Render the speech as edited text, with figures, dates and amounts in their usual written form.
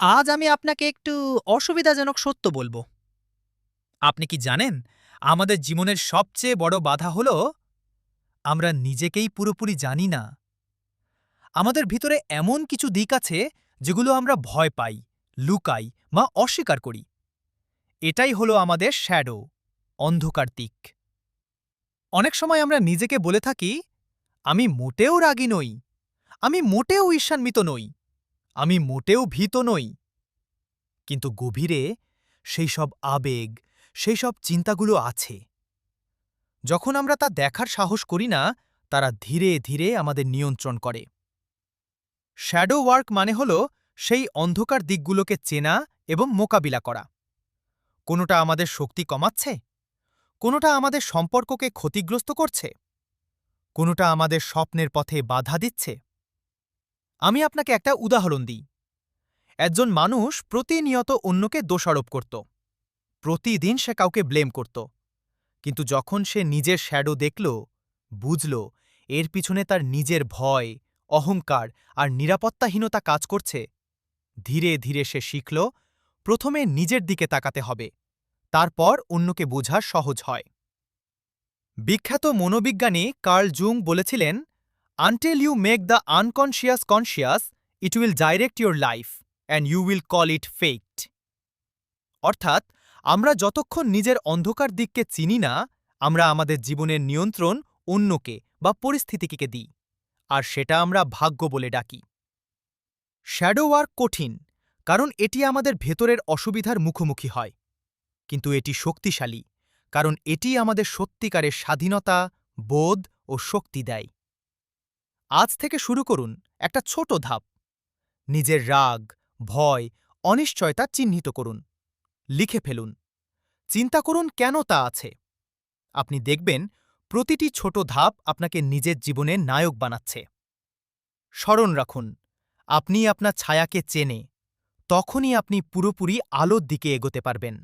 আজ আমি আপনাকে একটু অসুবিধাজনক সত্য বলবো। আপনি কি জানেন, আমাদের জীবনের সবচেয়ে বড় বাধা হল আমরা নিজেকেই পুরোপুরি জানি না। আমাদের ভিতরে এমন কিছু দিক আছে যেগুলো আমরা ভয় পাই, লুকাই বা অস্বীকার করি। এটাই হলো আমাদের শ্যাডো, অন্ধকার দিক। অনেক সময় আমরা নিজেকে বলে থাকি, আমি মোটেও রাগী নই, আমি মোটেও ঈর্ষান্বিত নই, আমি মোটেও ভীত নই। কিন্তু গভীরে সেই সব আবেগ, সেই সব চিন্তাগুলো আছে। যখন আমরা তা দেখার সাহস করি না, তারা ধীরে ধীরে আমাদের নিয়ন্ত্রণ করে। শ্যাডো ওয়ার্ক মানে হল সেই অন্ধকার দিকগুলোকে চেনা এবং মোকাবিলা করা। কোনোটা আমাদের শক্তি কমাচ্ছে, কোনোটা আমাদের সম্পর্ককে ক্ষতিগ্রস্ত করছে, কোনোটা আমাদের স্বপ্নের পথে বাধা দিচ্ছে। আমি আপনাকে একটা উদাহরণ দিই। একজন মানুষ প্রতিনিয়ত অন্যকে দোষারোপ করত। প্রতিদিন সে কাউকে ব্লেম করত। কিন্তু যখন সে নিজের শ্যাডো দেখল, বুঝল এর পিছনে তার নিজের ভয়, অহংকার আর নিরাপত্তাহীনতা কাজ করছে, ধীরে ধীরে সে শিখল প্রথমে নিজের দিকে তাকাতে হবে, তারপর অন্যকে বোঝা সহজ হয়। বিখ্যাত মনোবিজ্ঞানী কার্ল জুং বলেছিলেন, until you make the unconscious conscious, it will direct your life and you will call it fate. অর্থাৎ, আমরা যতক্ষণ নিজের অন্ধকার দিককে চিনি না, আমরা আমাদের জীবনের নিয়ন্ত্রণ অন্যকে বা পরিস্থিতিকে দিই, আর সেটা আমরা ভাগ্য বলে ডাকি। শ্যাডো ওয়ার্ক কঠিন, কারণ এটি আমাদের ভেতরের অসুবিধার মুখোমুখি হয়। কিন্তু এটি শক্তিশালী, কারণ এটি আমাদের সত্যিকারের স্বাধীনতা, বোধ ও শক্তি দেয়। আজ থেকে শুরু করুন একটা ছোট ধাপ। নিজের রাগ, ভয়, অনিশ্চয়তা চিহ্নিত করুন। লিখে ফেলুন। চিন্তা করুন কেন তা আছে। আপনি দেখবেন প্রতিটি ছোট ধাপ আপনাকে নিজের জীবনে নায়ক বানাচ্ছে। স্মরণ রাখুন, আপনি আপনার ছায়াকে চেনে, তখনই আপনি পুরোপুরি আলোর দিকে এগোতে পারবেন।